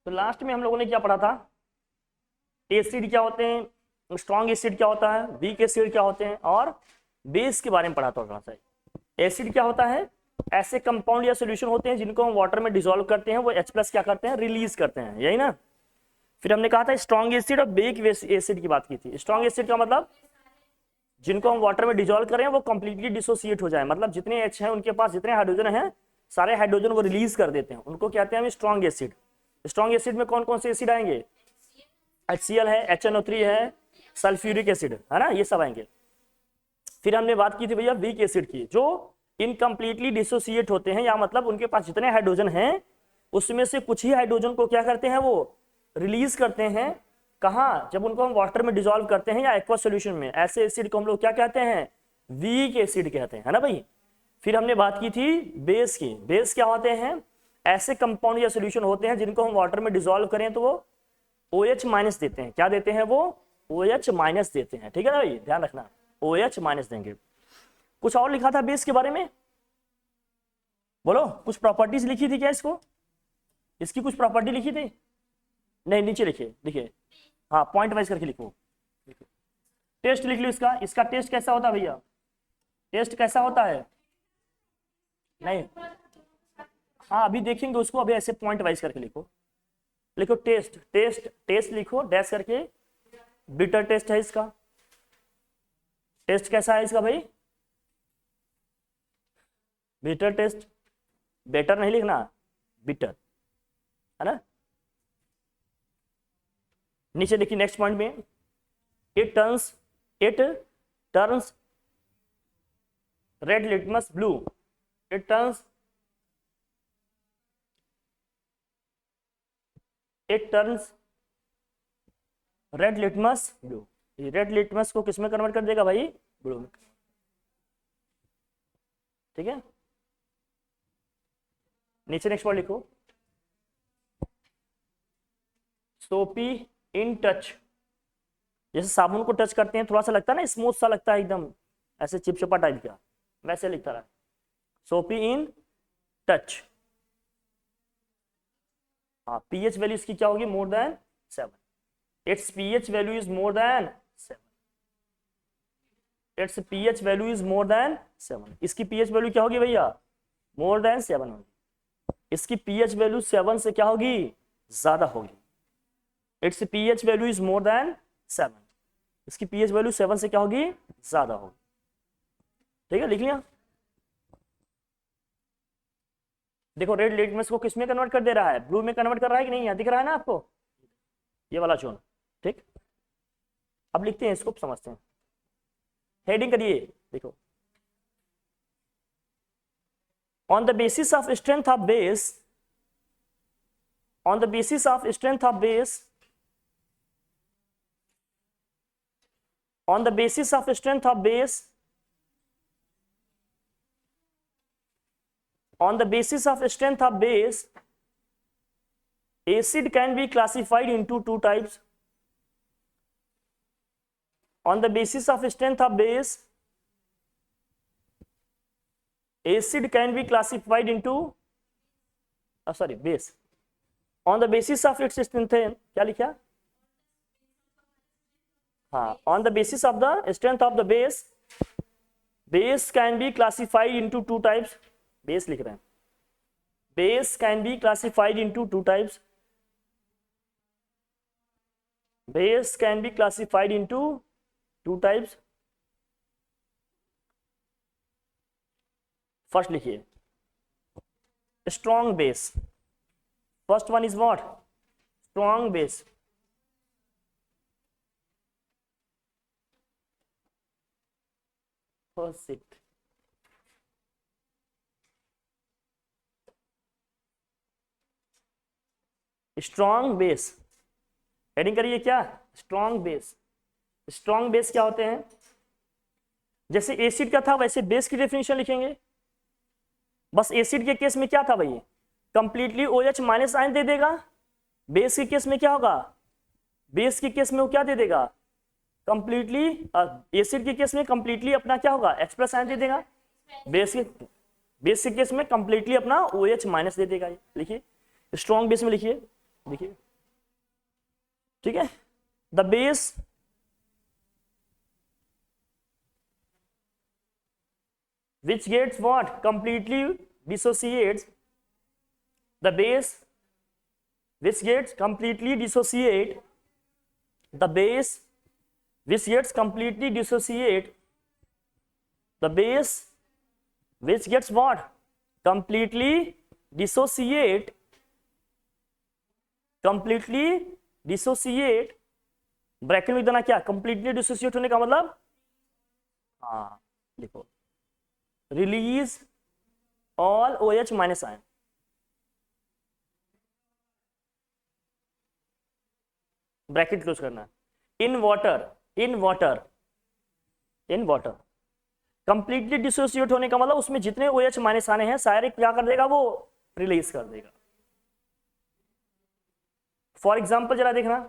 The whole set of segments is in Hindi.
तो लास्ट में हम लोगों ने क्या पढ़ा था, एसिड क्या होते हैं, स्ट्रॉन्ग एसिड क्या होता है, वीक एसिड क्या होते हैं, और बेस के बारे में पढ़ा था थोड़ा सा। एसिड क्या होता है, ऐसे कंपाउंड या सॉल्यूशन होते हैं जिनको हम वाटर में डिसॉल्व करते हैं, वो H+ क्या करते हैं, रिलीज करते हैं, यही ना। फिर हमने कहा था स्ट्रॉन्ग एसिड और वीक एसिड की बात की थी। स्ट्रॉन्ग एसिड का मतलब जिनको हम वाटर में डिसॉल्व करें वो कंप्लीटली डिसोसिएट हो जाए, मतलब जितने H हैं उनके पास जितने हाइड्रोजन हैं सारे हाइड्रोजन वो रिलीज कर देते हैं, उनको कहते हैं हम स्ट्रॉन्ग एसिड। स्ट्रॉन्ग एसिड में कौन कौन से एसिड आएंगे, HCl है, HNO3 है, सल्फ्यूरिक एसिड है ना, ये सब आएंगे। फिर हमने बात की थी भैया वीक एसिड की, जो इनकम्प्लीटली डिसोसिएट होते हैं, या मतलब उनके पास जितने हाइड्रोजन हैं उसमें से कुछ ही हाइड्रोजन को क्या करते हैं, वो रिलीज करते हैं। कहाँ, जब उनको हम वाटर में डिसॉल्व करते हैं या एक्वा सॉल्यूशन में, ऐसे एसिड को हम लोग क्या कहते हैं, वीक एसिड कहते हैं, है ना भाई। फिर हमने बात की थी बेस की। बेस क्या होते हैं, ऐसे कंपाउंड या सॉल्यूशन होते हैं जिनको हम वाटर में डिसॉल्व करें तो वो OH- देते हैं। क्या देते हैं वो, OH- देते हैं, ठीक है ना भाई, ध्यान रखना, OH- देंगे। कुछ और लिखा था बेस के बारे में, बोलो, कुछ प्रॉपर्टीज लिखी थी क्या, इसकी कुछ प्रॉपर्टी लिखी थी, नहीं नीचे लिखिए, लिखिए, हाँ पॉइंट वाइज करके लिखो। टेस्ट लिख लो इसका, इसका टेस्ट कैसा होता है भैया, टेस्ट कैसा होता है, नहीं हाँ अभी देखेंगे उसको, अभी ऐसे पॉइंट वाइज करके लिखो। लिखो टेस्ट, टेस्ट टेस्ट लिखो डैश करके। बिटर टेस्ट है इसका, टेस्ट कैसा है इसका भाई, बिटर टेस्ट, बेटर नहीं लिखना, बिटर, है ना। नीचे देखिए नेक्स्ट पॉइंट में, it turns red litmus blue, it turns red litmus blue. Red litmus को किसमें कन्वर्ट कर देगा भाई, ब्लू में, ठीक है। नीचे नेक्स्ट वर्ड लिखो, सोपी इन टच, जैसे साबुन को टच करते हैं थोड़ा सा लगता है ना, स्मूथ सा लगता है एकदम, ऐसे चिपचिपा टाइप का, वैसे लिखता रहा, सोपी इन टच। हाँ पीएच वैल्यू इसकी क्या होगी, more than 7, it's pH value is more than 7, it's pH value is more than 7। इसकी पीएच वैल्यू क्या होगी भैया, मोर देन 7 होगी। इसकी पीएच वैल्यू 7 से क्या होगी, ज्यादा होगी। It's pH value is more than 7, इसकी पीएच वैल्यू 7 से क्या होगी, ज्यादा होगी, ठीक है, लिख लिया। देखो रेड लिटमस को किसमें कन्वर्ट कर दे रहा है, ब्लू में कन्वर्ट कर रहा है कि नहीं, यहाँ दिख रहा है ना आपको, ये वाला चोन, ठीक। अब लिखते हैं इसको, समझते हैं, हेडिंग करिए, देखो, on the basis of strength of base, on the basis of strength of base, on the basis of strength of base, on the basis of strength of base, acid can be classified into two types. On the basis of strength of base, acid can be classified into base, on the basis of its strength, क्या लिखा, हाँ, on the basis of the strength of the base can be classified into two types, base लिख रहे हैं, base can be classified into two types, base can be classified into two types. First लिखिए strong base, first one is what, strong base, first strong base, heading करिए क्या, स्ट्रॉन्ग बेस। स्ट्रॉन्ग बेस क्या होते हैं, जैसे एसिड का था वैसे बेस की डेफिनेशन लिखेंगे। बस एसिड के केस में क्या था भाई, कंप्लीटली OH- आयन दे देगा, बेस के केस में क्या होगा, बेस के केस में वो क्या दे देगा, कंप्लीटली, एसिड के केस में कंप्लीटली अपना क्या होगा, H+ आयन दे देगा, बेस के केस में कंप्लीटली अपना OH- दे देगा। लिखिए स्ट्रॉन्ग बेस में लिखिए, देखिए, ठीक है। The base which gets what completely dissociates, the base which gets completely dissociate, the base which gets completely dissociate, the base which gets what completely dissociate, completely dissociate, bracket में देना क्या, कंप्लीटली डिसोसिएट होने का मतलब, हाँ लिखो, release all OH minus ion, bracket close करना, in water, in water, in water, completely dissociate होने का मतलब उसमें जितने OH माइनस आने हैं सारे क्या कर देगा, वो रिलीज कर देगा। फॉर एग्जाम्पल जरा देखना,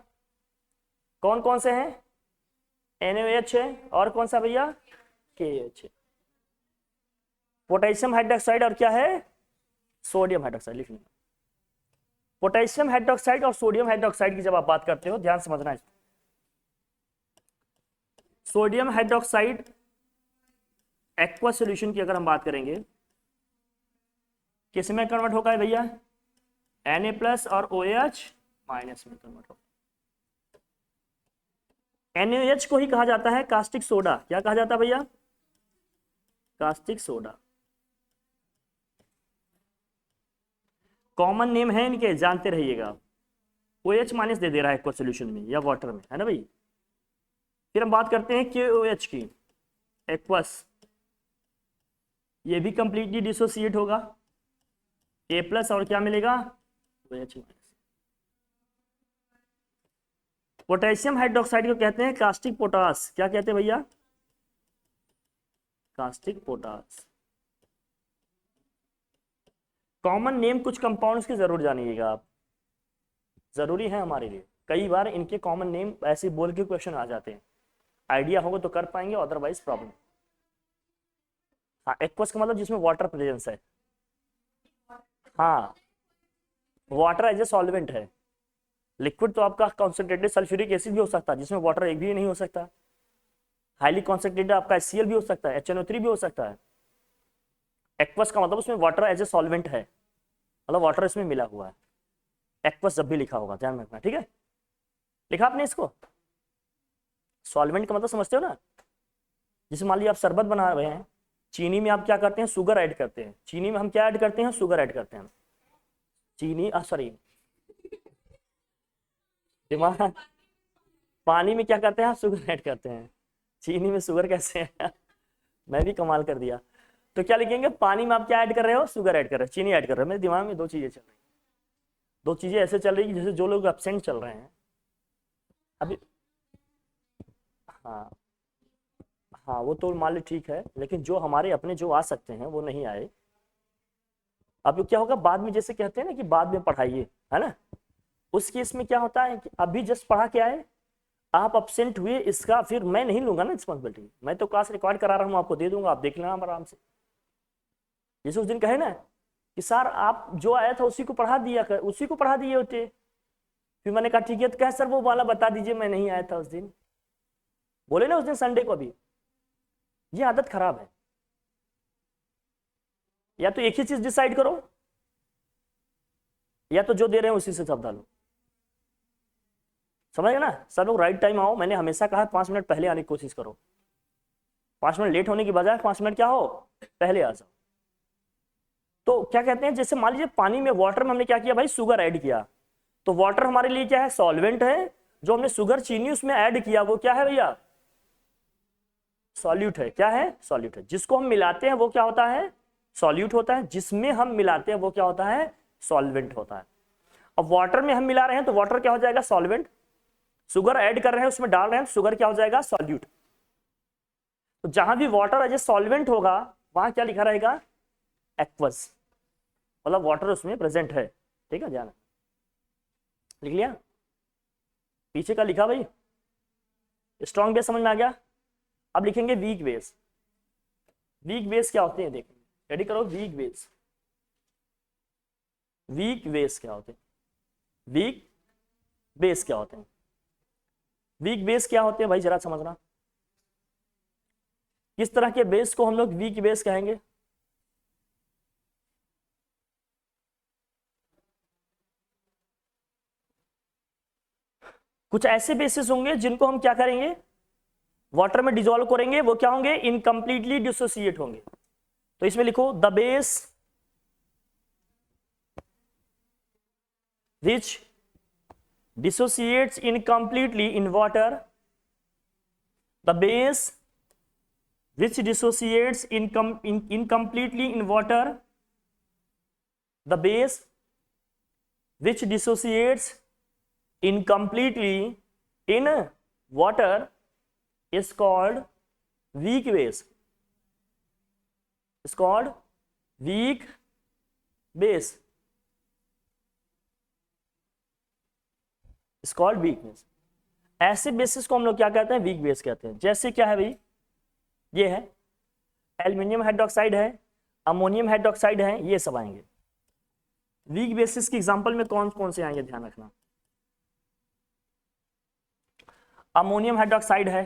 कौन कौन से हैं, NaOH है और कौन सा भैया, KH है, पोटेशियम हाइड्रोक्साइड और क्या है, सोडियम हाइड्रोक्साइड लिख लेना। पोटेशियम हाइड्रोक्साइड और सोडियम हाइड्रोक्साइड की जब आप बात करते हो ध्यान समझना है, सोडियम हाइड्रोक्साइड एक्वा सॉल्यूशन की अगर हम बात करेंगे किस में कन्वर्ट होगा भैया, Na+ और OH- में कन्वर्ट होगा। NaOH को ही कहा जाता है कास्टिक सोडा, क्या कहा जाता है भैया, कास्टिक सोडा, कॉमन नेम है इनके, जानते रहिएगा। OH- दे दे रहा है एक्वा सॉल्यूशन में या वाटर में, है ना भाई। फिर हम बात करते हैं KOH की, एक्वस, ये भी कंप्लीटली डिसोसिएट होगा, A+ और क्या मिलेगा, OH-। पोटेशियम हाइड्रोक्साइड को कहते हैं कास्टिक पोटास, क्या कहते हैं भैया, कास्टिक पोटास। कॉमन नेम कुछ कंपाउंड्स की जरूर जानिएगा आप, जरूरी है हमारे लिए, कई बार इनके कॉमन नेम ऐसे बोल के क्वेश्चन आ जाते हैं, आइडिया होगा तो कर पाएंगे, अदरवाइज प्रॉब्लम। हाँ, एक्वस का मतलब जिसमें वाटर प्रेजेंस है, हाँ वाटर एज ए सॉल्वेंट है, लिक्विड तो आपका कॉन्सेंट्रेटेड सल्फ्यूरिक एसिड भी हो सकता है जिसमें वाटर एक भी नहीं हो सकता, हाईली कॉन्सेंट्रेटेड आपका HCl भी हो सकता है, HNO3 भी हो सकता है। एक्वस का मतलब उसमें वाटर एज ए सॉल्वेंट है, मतलब वाटर इसमें मिला हुआ है, एक्वस जब भी लिखा होगा ध्यान रखना, ठीक है। लिखा आपने इसको, सॉल्वेंट का मतलब समझते हो ना, जैसे मान लीजिए आप शरबत बना रहे हैं, चीनी में आप क्या करते हैं, शुगर ऐड करते हैं, चीनी में हम क्या ऐड करते हैं, शुगर ऐड करते हैं, चीनी सॉरी दिमाग, पानी में क्या करते हैं, शुगर ऐड करते हैं, चीनी में शुगर कैसे है मैं भी कमाल कर दिया। तो क्या लिखेंगे, पानी में आप क्या ऐड कर रहे हो, शुगर ऐड कर रहे हो, चीनी ऐड कर रहे हो। मेरे दिमाग में दो चीजें चल रही, दो चीजें ऐसे चल रही है जैसे जो लोग एब्सेंट चल रहे हैं अभी। हाँ हाँ, वो तो मान ली ठीक है, लेकिन जो हमारे अपने जो आ सकते हैं वो नहीं आए। अब क्या होगा, बाद में जैसे कहते हैं ना कि बाद में पढ़ाइए, है ना, उस केस में क्या होता है कि अभी जस्ट पढ़ा के आए, आप अपसेंट हुए, इसका फिर मैं नहीं लूंगा ना रिस्पॉन्सिबिलिटी, मैं तो क्लास रिकॉर्ड करा रहा हूँ, आपको दे दूंगा, आप देख लेना आराम से। जैसे उस दिन कहे ना कि सर आप जो आया था उसी को पढ़ा दिया कर, उसी को पढ़ा दिए होते, फिर मैंने कहा ठीक है, तो कहे सर वो वाला बता दीजिए, मैं नहीं आया था उस दिन, बोले ना उस दिन संडे को। अभी ये आदत खराब है, या तो एक ही चीज डिसाइड करो, या तो जो दे रहे हैं उसी से सब डालो, समझ गए ना। सब लोग राइट टाइम आओ, मैंने हमेशा कहा 5 मिनट पहले आने की कोशिश करो, 5 मिनट लेट होने की बजाय 5 मिनट क्या हो, पहले आ जाओ। तो क्या कहते हैं, जैसे मान लीजिए पानी में, वाटर में हमने क्या किया भाई, शुगर ऐड किया, तो वाटर हमारे लिए क्या है, सॉल्वेंट है, जो हमने शुगर चीनी उसमें ऐड किया वो क्या है भैया, सॉल्यूट है, क्या है, सॉल्यूट है। जिसको हम मिलाते हैं वो क्या होता है, सॉल्यूट होता है, जिसमें हम मिलाते हैं वो क्या होता है, सॉल्वेंट होता है। अब वाटर में हम मिला रहे हैं तो वाटर क्या हो जाएगा, सॉल्वेंट, शुगर ऐड कर रहे हैं उसमें डाल रहे हैं, शुगर क्या हो जाएगा, सॉल्यूट। तो जहां भी वाटर एज ए सॉल्वेंट होगा वहां क्या लिखा रहेगा, एक्वस, मतलब वाटर उसमें प्रेजेंट है, ठीक है, ध्यान लिख लिया। पीछे का लिखा भाई, स्ट्रॉन्ग बेस समझ में आ गया। अब लिखेंगे वीक बेस। वीक बेस क्या होते हैं देखेंगे, रेडी करो, वीक बेस, वीक बेस क्या होते हैं। वीक बेस क्या होते हैं? वीक बेस क्या होते हैं भाई, जरा समझना। किस तरह के बेस को हम लोग वीक बेस कहेंगे? कुछ ऐसे बेसिस होंगे जिनको हम क्या करेंगे, वाटर में डिजोल्व करेंगे, वो क्या होंगे, इनकम्प्लीटली डिसोसिएट होंगे। तो इसमें लिखो the base which dissociates incompletely in water, the base which dissociates incompletely in water, the base which dissociates incompletely in water is called weak base, is called weak base, is called weak base। ऐसे बेसिस को हम लोग क्या कहते हैं, वीक बेस कहते हैं। जैसे क्या है भाई, ये है एल्यूमिनियम हाइड्रोक्साइड है, अमोनियम हाइड्रोक्साइड है, ये सब आएंगे। वीक बेसिस की एग्जांपल में कौन कौन से आएंगे, ध्यान रखना। अमोनियम हाइड्रोक्साइड है,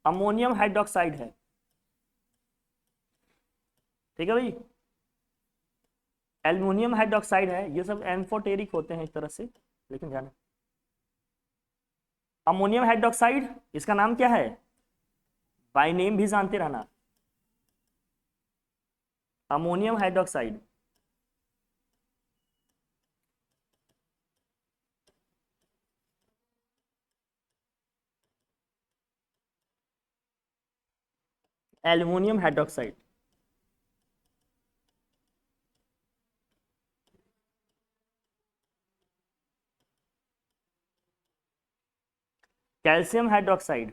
अमोनियम हाइड्रोक्साइड है, ठीक है भाई। एल्यूमिनियम हाइड्रोक्साइड है, ये सब एम्फोटेरिक होते हैं एक तरह से, लेकिन ध्यान। अमोनियम हाइड्रोक्साइड, इसका नाम क्या है, बाय नेम भी जानते रहना, ammonium hydroxide. Aluminium hydroxide, calcium hydroxide,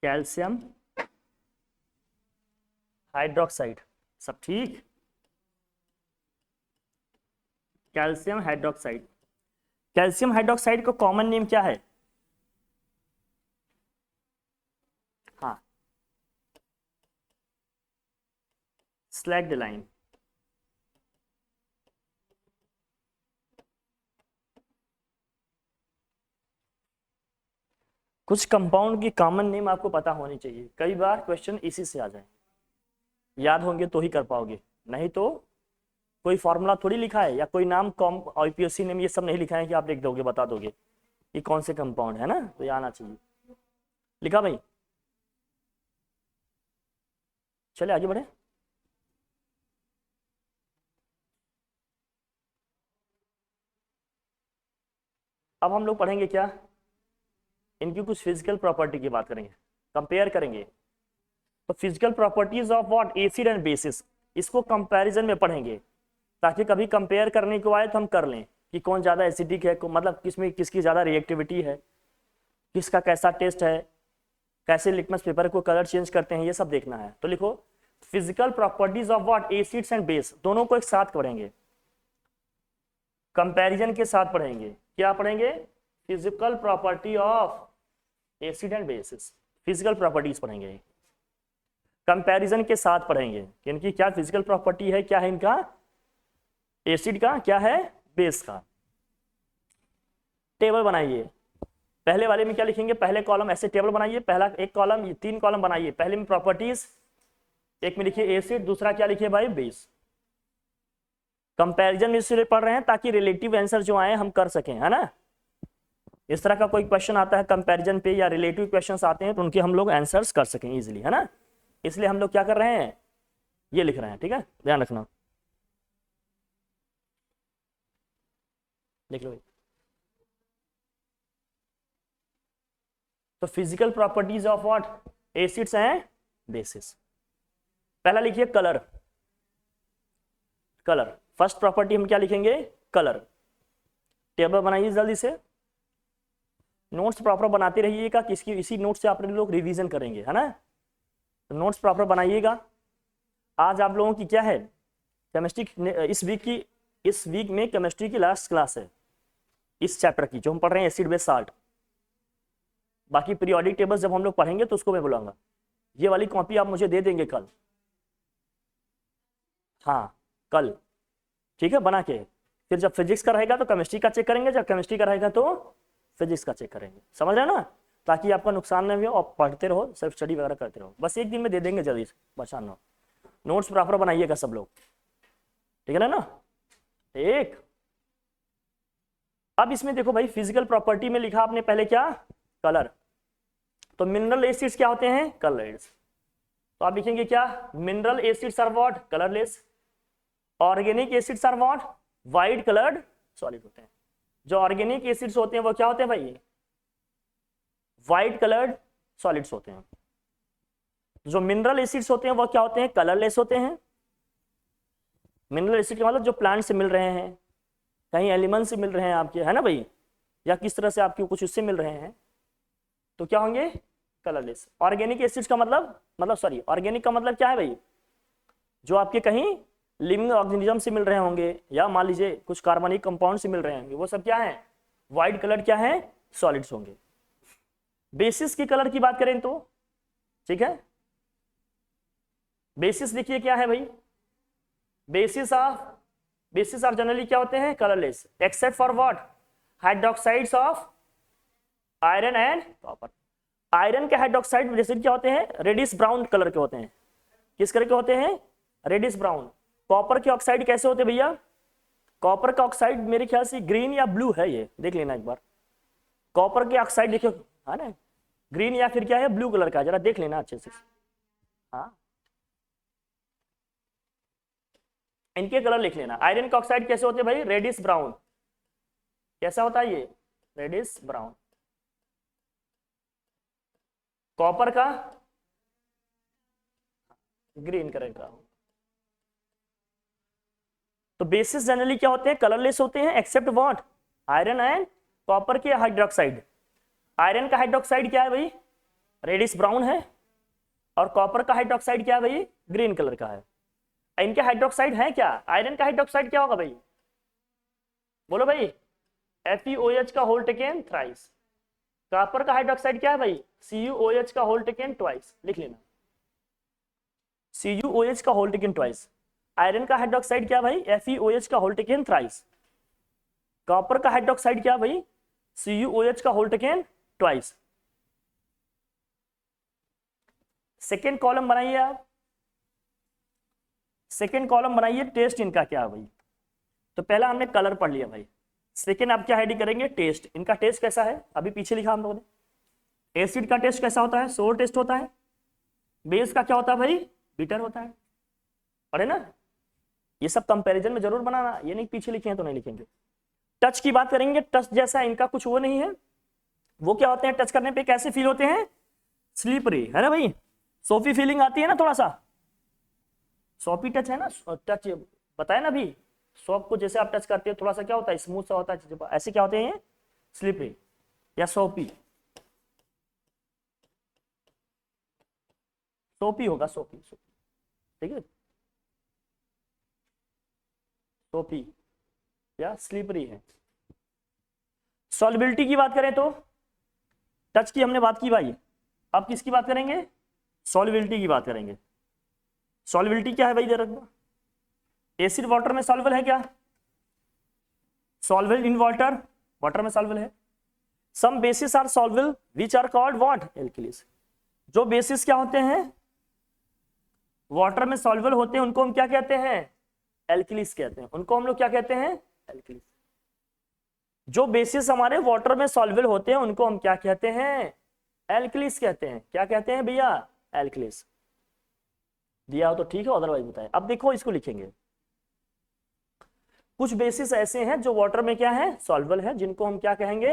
calcium hydroxide, सब ठीक। कैल्शियम हाइड्रोक्साइड, कैल्शियम हाइड्रोक्साइड का कॉमन नेम क्या है, हाँ स्लैग्डलाइन। कुछ कंपाउंड की कॉमन नेम आपको पता होनी चाहिए, कई बार क्वेश्चन इसी से आ जाए, याद होंगे तो ही कर पाओगे, नहीं तो कोई फॉर्मूला थोड़ी लिखा है या कोई नाम कॉम आईपीएससी नेम ये सब नहीं लिखा है कि आप लिख दोगे बता दोगे ये कौन से कंपाउंड है ना, तो ये आना चाहिए। लिखा भाई, चले आगे बढ़े। अब हम लोग पढ़ेंगे क्या, इनकी कुछ फिजिकल प्रॉपर्टी की बात करेंगे, कंपेयर करेंगे। तो physical properties of what, acid and basis, इसको कंपैरिजन में पढ़ेंगे ताकि कभी कंपेयर करने को आए तो हम कर लें कि कौन ज़्यादा एसिडिक है, मतलब किसमें किसकी ज़्यादा रिएक्टिविटी है, किसका कैसा टेस्ट है, कैसे लिटमस पेपर को कलर चेंज करते हैं, ये सब देखना है। तो लिखो physical properties of what, acids and base, दोनों को एक साथ पढ़ेंगे, कंपैरिजन के साथ पढ़ेंगे। क्या पढ़ेंगे, physical property of acid and basis, physical properties पढ़ेंगे, कंपैरिजन के साथ पढ़ेंगे इनकी क्या फिजिकल प्रॉपर्टी है, क्या है इनका, एसिड का क्या है, बेस का। टेबल बनाइए, पहले वाले में क्या लिखेंगे, पहले कॉलम ऐसे टेबल बनाइए, पहला एक कॉलम, ये 3 कॉलम बनाइए, पहले में प्रॉपर्टीज, एक में लिखिए एसिड, दूसरा क्या लिखिए भाई, बेस। कंपैरिजन में इसलिए पढ़ रहे हैं ताकि रिलेटिव आंसर जो आए हम कर सकें, है ना। इस तरह का कोई क्वेश्चन आता है कंपैरिजन पे या रिलेटिव क्वेश्चंस आते हैं तो उनके हम लोग आंसर्स कर सकें इजीली, है ना। इसलिए हम लोग क्या कर रहे हैं, ये लिख रहे हैं, ठीक है, ध्यान रखना, लिख लो। तो physical properties of what, acids and bases. पहला लिखिए कलर, कलर फर्स्ट प्रॉपर्टी हम क्या लिखेंगे, कलर। टेबल बनाइए जल्दी से, नोट्स प्रॉपर बनाते रहिएगा, किसकी इसी नोट से आप लोग रिवीजन करेंगे, है ना। तो नोट्स प्रॉपर बनाइएगा। आज आप लोगों की क्या है, केमिस्ट्री, इस वीक में केमिस्ट्री की लास्ट क्लास है इस चैप्टर की, जो हम पढ़ रहे हैं एसिड बेस साल्ट। बाकी पीरियोडिक टेबल्स जब हम लोग पढ़ेंगे तो उसको मैं बुलाऊंगा। ये वाली कॉपी आप मुझे दे देंगे कल, हाँ कल, ठीक है, बना के फिर जब फिजिक्स का रहेगा तो केमिस्ट्री का चेक करेंगे, जब केमिस्ट्री का रहेगा तो फिजिक्स का चेक करेंगे, समझ रहे हैं ना, ताकि आपका नुकसान नहीं हो, आप पढ़ते रहो, सेल्फ स्टडी वगैरह करते रहो। बस एक दिन में दे देंगे जल्दी से, परेशान हो। नोट्स प्रॉपर बनाइएगा सब लोग, ठीक है ना। एक अब इसमें देखो भाई, फिजिकल प्रॉपर्टी में लिखा आपने पहले क्या, कलर। तो मिनरल एसिड्स क्या होते हैं, कलरलेस। तो आप लिखेंगे क्या, mineral acids are what, colourless. Organic acids are what, white coloured solid होते हैं। जो ऑर्गेनिक एसिड्स होते हैं वो क्या होते हैं भाई, वाइट कलर्ड सॉलिड्स होते हैं। जो मिनरल एसिड्स होते हैं वो क्या होते हैं, कलरलेस होते हैं। मिनरल एसिड का मतलब जो प्लांट से मिल रहे हैं, कहीं एलिमेंट से मिल रहे हैं आपके, है ना भाई, या किस तरह से आपके कुछ उससे मिल रहे हैं, तो क्या होंगे, कलरलेस। ऑर्गेनिक एसिड्स का मतलब सॉरी, ऑर्गेनिक का मतलब क्या है भाई, जो आपके कहीं लिविंग ऑर्गेनिज्म से मिल रहे होंगे, या मान लीजिए कुछ कार्बनिक कंपाउंड से मिल रहे होंगे, वो सब क्या है, व्हाइट कलर क्या है, सॉलिड्स होंगे। बेसिस की कलर की बात करें तो, ठीक है, बेसिस देखिए क्या है भाई, बेसिस ऑफ जनरली क्या होते हैं, colourless, except for what, hydroxides of iron and copper. Iron के हाइड्रोक्साइड जैसे क्या होते हैं, रेडिश ब्राउन कलर के होते हैं। किस कलर के होते हैं, रेडिश ब्राउन। कॉपर के ऑक्साइड कैसे होते हैं भैया, कॉपर का ऑक्साइड मेरे ख्याल से ग्रीन या ब्लू है, ये देख लेना एक बार। कॉपर के ऑक्साइड देखियो, है ना, ग्रीन या फिर क्या है, ब्लू कलर का, जरा देख लेना अच्छे से। हाँ, इनके कलर लिख लेना। आयरन का ऑक्साइड कैसे होते हैं भाई, रेडिश ब्राउन। कैसा होता है ये, रेडिश ब्राउन। कॉपर का ग्रीन कलर का। तो बेसिस जनरली क्या होते हैं, कलरलेस होते हैं, except what, iron and copper के हाइड्रोक्साइड। आयरन का हाइड्रोक्साइड क्या है भाई, रेडिश ब्राउन है, और कॉपर का हाइड्रोक्साइड क्या है भाई, ग्रीन कलर का है। इनके हाइड्रोक्साइड है क्या, आयरन का हाइड्रोक्साइड क्या होगा भाई, बोलो भाई, FeOH का होल टेकन थ्राइस। कॉपर का हाइड्रोक्साइड क्या है भाई, CuOH का होल टेकन ट्वाइस, लिख लेना, CuOH का होल टेकन ट्वाइस। आयरन का हाइड्रोक्साइड क्या भाई, FeOH का होल टेकन थ्राइस। कॉपर का हाइड्रोक्साइड क्या भाई, CuOH का whole taken twice. Second column बनाइए आप, सेकेंड कॉलम बनाइए, टेस्ट इनका क्या है भाई। तो पहला हमने कलर पढ़ लिया भाई, सेकेंड आप क्या हेडिंग करेंगे, टेस्ट। इनका टेस्ट कैसा है, अभी पीछे लिखा हम लोगों ने। एसिड का टेस्ट कैसा होता है, सोर टेस्ट होता है। बेस का क्या होता है भाई, बिटर होता है, पढ़े ना। ये सब कंपैरिजन में जरूर बनाना, ये नहीं पीछे लिखे हैं तो नहीं लिखेंगे। टच की बात करेंगे, टच जैसा इनका कुछ वो नहीं है। वो क्या होते हैं, टच करने पे कैसे फील होते हैं, स्लिपरी, है ना भाई, सोफी फीलिंग आती है ना थोड़ा सा, सॉफी टच है ना, टच बताया ना अभी, सॉफ्ट को जैसे आप टच करते हो थोड़ा सा क्या होता है, स्मूथ सा होता है, ऐसे क्या होते हैं, स्लिपरी या सोपी। सोपी होगा, सोपी, ठीक है, सोपी या स्लिपरी है। सॉल्युबिलिटी की बात करें तो, टच की हमने बात की भाई, अब किसकी बात करेंगे, सॉल्युबिलिटी की बात करेंगे। सॉल्युबिलिटी क्या है भाई, दे रखो, एसिड वाटर में सॉल्युबल है क्या, सॉल्युबल इन वाटर, वाटर में सॉल्युबल है। Some bases are soluble which are called what, alkalis. जो बेसिस क्या होते हैं, वाटर में सॉल्युबल होते हैं, उनको हम क्या कहते हैं, एल्कलीज कहते हैं, उनको हम लोग क्या कहते हैं, एल्कलीज। जो बेसिस हमारे वाटर में सॉल्युबल होते हैं उनको हम क्या कहते हैं, एल्कलीज कहते हैं। क्या कहते हैं भैया, एल्कलीज। दिया हो तो ठीक है, अदरवाइज बताएं। अब देखो इसको लिखेंगे, कुछ बेसिस ऐसे हैं जो वाटर में क्या है, सॉल्युबल है, जिनको हम क्या कहेंगे,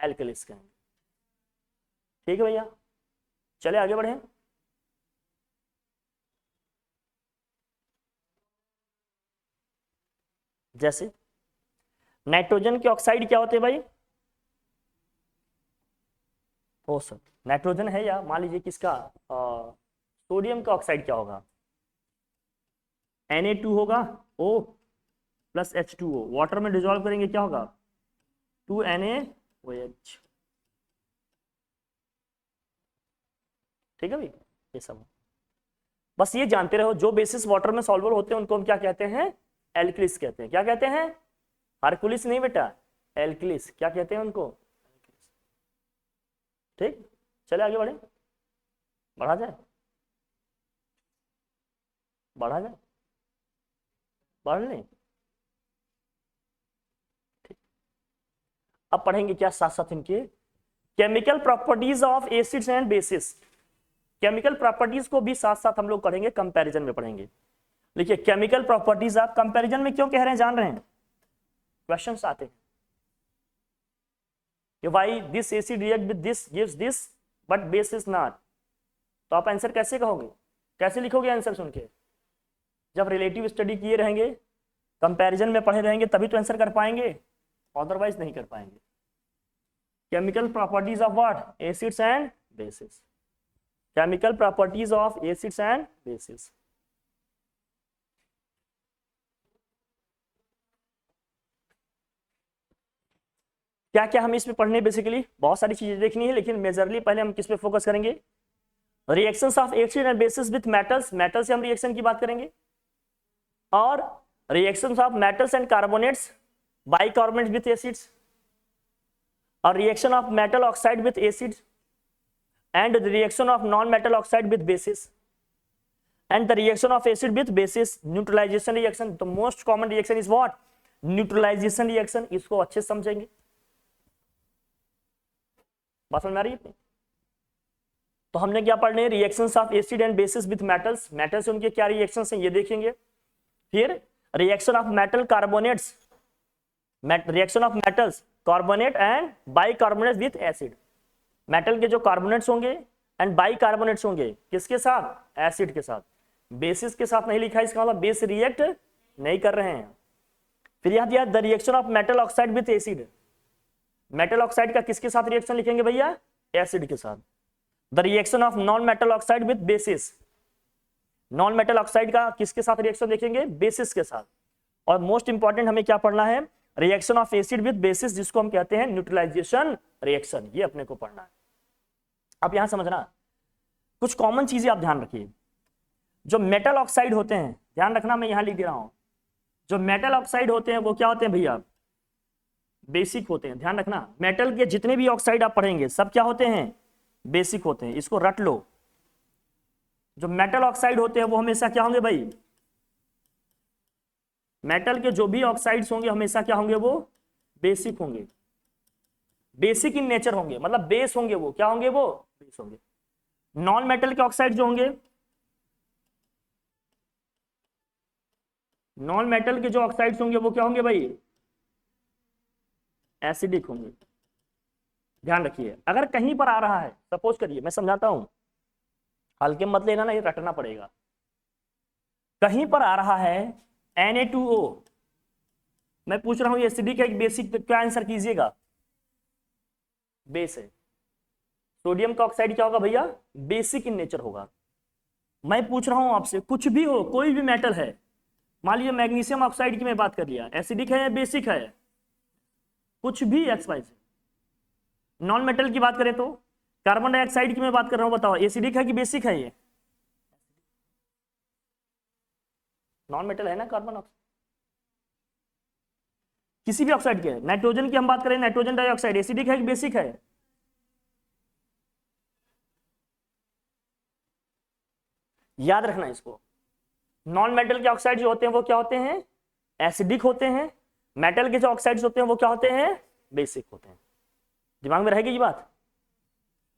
एल्कलीज कहेंगे। ठीक है भैया, चले आगे बढ़े। जैसे नाइट्रोजन के ऑक्साइड क्या होते हैं भाई, ओ सर नाइट्रोजन है, या मान लीजिए किसका, सोडियम का ऑक्साइड क्या होगा, Na2 होगा, O प्लस H2O, वाटर में डिजोल्व करेंगे क्या होगा, 2NaOH। ठीक है भाई, ये सब। बस ये जानते रहो, जो बेसिस वाटर में सॉल्वर होते हैं उनको हम क्या कहते हैं? एल्कलिस कहते हैं। क्या कहते हैं? हरकुलिस नहीं बेटा, एल्कलिस। क्या कहते हैं उनको? ठीक, चले आगे बढ़े, बढ़ा जाए, बढ़ा जाए, बढ़ लें। अब पढ़ेंगे क्या साथ साथ इनके chemical properties of acids and bases. Chemical properties को भी साथ साथ हम लोग पढ़ेंगे, कंपैरिजन में पढ़ेंगे। देखिए केमिकल प्रॉपर्टीज आप कंपैरिजन में क्यों कह रहे हैं, जान रहे हैं? क्वेश्चंस आते हैं कि why this acid react with this gives this but base is not. तो आप आंसर कैसे कहोगे, कैसे लिखोगे आंसर सुन के? जब रिलेटिव स्टडी किए रहेंगे, कंपैरिजन में पढ़े रहेंगे, तभी तो आंसर कर पाएंगे, अदरवाइज नहीं कर पाएंगे। Chemical properties of what? Acids and bases. Chemical properties of acids and bases. क्या क्या हमें इसमें पढ़ने, बेसिकली बहुत सारी चीजें देखनी है, लेकिन मेजरली पहले हम किस पे फोकस करेंगे? Reactions of acid and bases with metals. Metal से हम रिएक्शन की बात करेंगे। और reactions of metals and carbonates, bicarbonates with acids, और reaction of metal oxide with acids, and the reaction of non-metal oxide with basis, and the reaction of acid with basis, neutralization reaction. The most common reaction is what? Neutralization reaction. इसको अच्छे से समझेंगे, बात समझ में आ रही है? तो हमने क्या पढ़ने हैं? Reactions of acid and bases with metals. Metal से उनके क्या रिएक्शंस हैं ये देखेंगे। फिर reaction of metal carbonates, reaction of metals carbonate and bicarbonates with acid. Metal के जो कार्बोनेट्स होंगे एंड बाइकार्बोनेट्स होंगे, किसके साथ? एसिड के साथ। बेसिस के साथ नहीं लिखा है, इसका मतलब बेस रिएक्ट नहीं कर रहे हैं। फिर यहां दिया the reaction of metal oxide with acid. Metal oxide का किसके साथ रिएक्शन लिखेंगे भैया? एसिड के साथ। The reaction of non metal oxide with basis. Non metal oxide का किसके साथ रिएक्शन देखेंगे? बेसिस के साथ। और मोस्ट इंपॉर्टेंट हमें क्या पढ़ना है? Reaction of acid with basis, जिसको हम कहते हैं न्यूट्रलाइजेशन रिएक्शन। ये अपने को पढ़ना है। अब यहां समझना कुछ कॉमन चीजें आप ध्यान रखिए। जो मेटल ऑक्साइड होते हैं, ध्यान रखना, मैं यहां लिख दे रहा हूं, जो मेटल ऑक्साइड होते हैं वो क्या होते हैं भैया? बेसिक होते हैं। ध्यान रखना, मेटल के जितने भी ऑक्साइड आप पढ़ेंगे सब क्या होते हैं? बेसिक होते हैं। इसको रट लो। जो मेटल ऑक्साइड होते हैं वो हमेशा क्या होंगे भाई? मेटल के जो भी ऑक्साइड्स होंगे हमेशा क्या होंगे? वो बेसिक होंगे, बेसिक इन नेचर होंगे, मतलब बेस होंगे। वो क्या होंगे? वो बेस होंगे। नॉन मेटल के ऑक्साइड जो होंगे, नॉन मेटल के जो ऑक्साइड्स होंगे वो क्या होंगे भाई? एसिडिक होंगे। ध्यान रखिए, अगर कहीं पर आ रहा है, सपोज करिए, मैं समझाता हूं, हल्के मत लेना, नहीं रटना पड़ेगा। कहीं पर आ रहा है Na2O, मैं पूछ रहा हूं ये एसिडिक है कि बेसिक? तो क्या आंसर कीजिएगा? बेस है। सोडियम का ऑक्साइड क्या होगा भैया? बेसिक इन नेचर होगा। मैं पूछ रहा हूं आपसे, कुछ भी हो, कोई भी मेटल है, मान लीजिए मैग्नीशियम ऑक्साइड की मैं बात कर लिया, एसिडिक है या बेसिक है? कुछ भी एक्स वाई से। नॉन मेटल की बात करें तो कार्बन डाइऑक्साइड की मैं बात कर रहा हूं, बताओ एसिडिक है कि बेसिक है? ये नॉन मेटल है ना कार्बन ऑक्साइड। किसी भी ऑक्साइड के, नाइट्रोजन की हम बात करें, नाइट्रोजन डाइऑक्साइड एसिडिक है कि बेसिक है? याद रखना इसको। नॉन मेटल के ऑक्साइड जो होते हैं वो क्या होते हैं? एसिडिक होते हैं। मेटल के जो ऑक्साइड्स होते हैं वो क्या होते हैं? बेसिक होते हैं। दिमाग में रहेगी ये बात।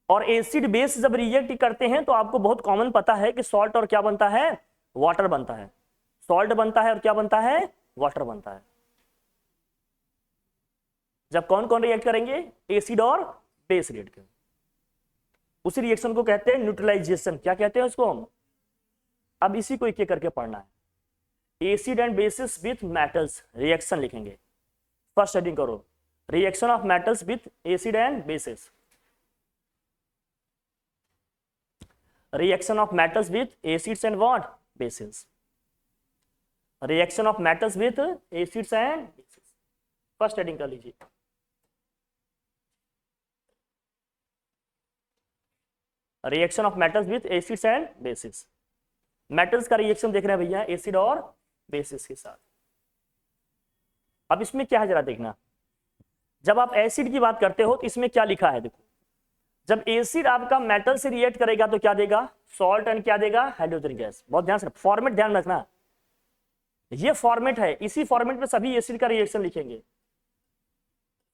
और एसिड बेस जब रिएक्ट करते हैं तो आपको बहुत कॉमन पता है कि सॉल्ट और क्या बनता है? वाटर बनता है। सॉल्ट बनता है और क्या बनता है? वाटर बनता है। जब कौन कौन रिएक्ट करेंगे? एसिड और बेस रिएक्ट करेंगे। उसी रिएक्शन को कहते हैं न्यूट्रलाइजेशन। क्या कहते हैं उसको हम? अब इसी को एक एक करके पढ़ना है। Acid and bases with metals reaction लिखेंगे। फर्स्ट हेडिंग करो, reaction of metals with acid and basis. Reaction of metals with acids and what? Basis. Reaction of metals with acids and bases. First heading कर लीजिए। Reaction of metals with acids and bases. Metals का रिएक्शन देख रहे हैं भैया एसिड और बेसिस के साथ। अब इसमें क्या है जरा देखना, जब आप एसिड की बात करते हो तो इसमें क्या लिखा है देखो, जब एसिड आपका मेटल से रिएक्ट करेगा तो क्या देगा, सॉल्ट एंड क्या देगा, हाइड्रोजन गैस। बहुत ध्यान से फॉर्मेट ध्यान रखना, ये फॉर्मेट है, इसी फॉर्मेट में सभी एसिड का रिएक्शन लिखेंगे।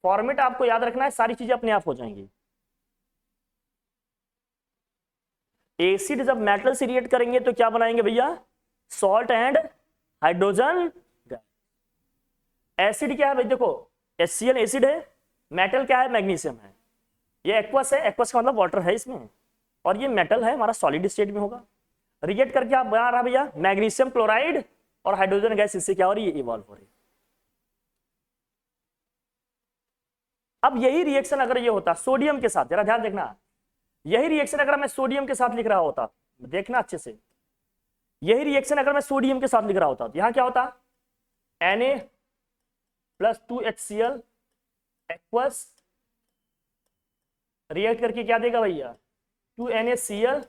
फॉर्मेट आपको याद रखना है, सारी चीजें अपने आप हो जाएंगी। एसिड जब मेटल से रिएक्ट करेंगे तो क्या बनाएंगे भैया, salt and hydrogen gas. Acid क्या है भाई देखो, HCl एसिड है, मेटल क्या है, मैग्नीशियम है, ये एक्वस है, एक्वस का मतलब वाटर है इसमें, और ये मेटल है हमारा सॉलिड स्टेट में होगा। रिएक्ट करके आप बना रहा भैया मैग्नीशियम क्लोराइड और हाइड्रोजन गैस, इससे क्या हो रही है, इवॉल्व हो रही है। अब यही रिएक्शन अगर ये होता सोडियम के साथ, जरा ध्यान देखना, यही रिएक्शन अगर मैं सोडियम के साथ लिख रहा होता, देखना अच्छे से, यही रिएक्शन अगर मैं सोडियम के साथ लिख रहा होता तो यहां क्या होता, Na+2HCl एक्वस रिएक्ट करके क्या देगा भैया, 2NaCl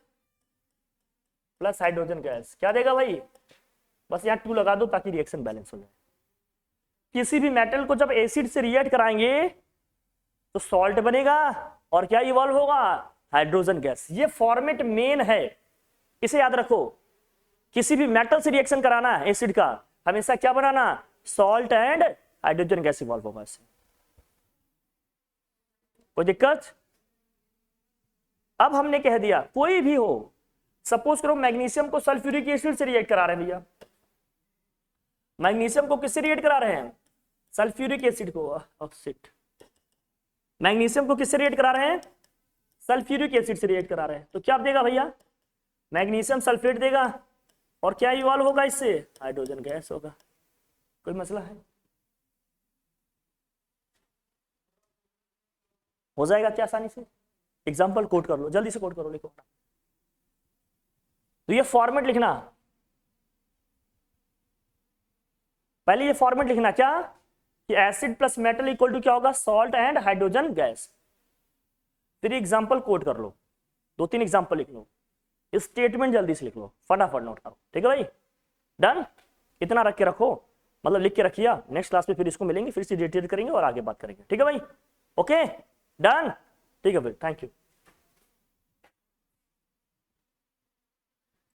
प्लस हाइड्रोजन गैस, क्या देगा भाई, बस यहाँ 2 लगा दो ताकि रिएक्शन बैलेंस हो जाए। किसी भी मेटल को जब एसिड से रिएक्ट कराएंगे तो सॉल्ट बनेगा और क्या इवॉल्व होगा, हाइड्रोजन गैस। ये फॉर्मेट मेन है, इसे याद रखो। किसी भी मेटल से रिएक्शन कराना है एसिड का, हमेशा क्या बनाना, salt and hydrogen gas evolve होगा इससे। कोई दिक्कत? अब हमने कह दिया कोई भी हो, सपोज करो मैग्नीशियम को सल्फ्यूरिक एसिड से रिएक्ट करा रहे हैं भैया, मैग्नीशियम को किससे रिएक्ट करा रहे हैं, सल्फ्यूरिक एसिड को, ऑक्सीट, मैग्नीशियम को किससे रिएक्ट करा रहे हैं, सल्फ्यूरिक एसिड से रिएक्ट करा रहे हैं, तो क्या देगा भैया, मैग्नीशियम सल्फेट देगा, और क्या इवॉल्व होगा इससे, हाइड्रोजन गैस होगा। कोई मसला है, हो जाएगा क्या आसानी से, एग्जाम्पल कोट कर लो, जल्दी से कोट करो, लिखो। तो ये फॉर्मेट लिखना, पहले ये फॉर्मेट लिखना क्या, कि acid plus metal equal to क्या होगा, सॉल्ट एंड हाइड्रोजन गैस। फिर एग्जाम्पल कोट कर लो, 2-3 एग्जाम्पल लिख लो, स्टेटमेंट जल्दी से लिख लो, फटाफट नोट करो, ठीक है भाई, डन। इतना रख के रखो, मतलब लिख के रखिए, नेक्स्ट क्लास में फिर इसको मिलेंगे, फिर से डिटेल करेंगे और आगे बात करेंगे, ठीक है भाई, ओके डन, ठीक है फिर, थैंक यू।